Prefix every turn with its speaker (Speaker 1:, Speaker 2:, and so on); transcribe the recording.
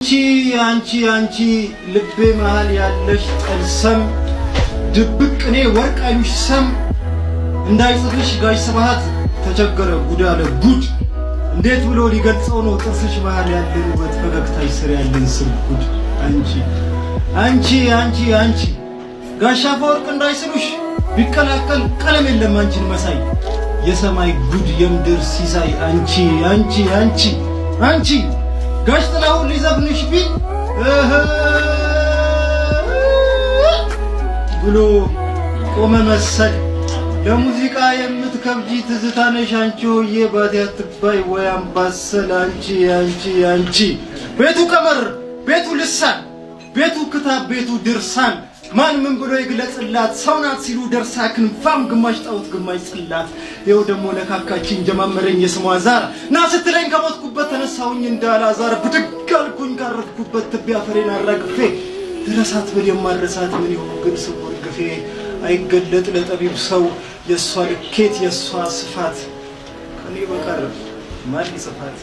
Speaker 1: አንቺ ልቤ መሃል ያለሽ ጠልሰም ድብቅ እኔ ወርቅ አይሉሽ ሰም እንዳይጽፍሽ ጋሽ ስብሐት ተቸገረ ጉድ አለ ጉድ እንዴት ብሎ ሊገልጸው ነው ጥርስሽ መሃል ያለን ውበት ፈገግታሽ ስር ያለን ስርጉድ አንቺ ጋሽ አፈወርቅ እንዳይስሉሽ ቢቀላቀል ቀለም የለም አንቺን መሳይ የሰማይ ጉድ የምድር ሲሳይ አንቺ ጋሽ ጥላሁን ሊዘፍንሽ ቢል ብሎ ቆመ መሰል ለሙዚቃ የምትከብጂ ትዝታ ነሽ አንቺ ሆዬ ባቲ አትባይ ወይ አምባሰል አንቺ ቤቱ ቀመር ቤቱ ልሳን ቤቱ ክታብ ቤቱ ድርሳን ማን ምን ብሎ ይግለጽላት ሰው ናት ሲሉ ደርሳ ክንፋም ግማሽ ጣውት ግማሽ ጽላት ይኸው ደሞ ለካካችን ጀማመረኝ የስሟ ዛር ና ስትለኝ ከሞትኩበት ተነሳሁኝ እንዳላዛር ብድግ አልኩኝ ካረፍኩበት ትቢያ ፈሬን አራግፌ ድረሳት ብል የማረሳት ምን ይሁን ግን ስውር ግፌ አይገለጥ ለጠቢብ ሰው የሷ ልኬት የሷ ስፋት ከኔ በቀር ማን ይጽፋት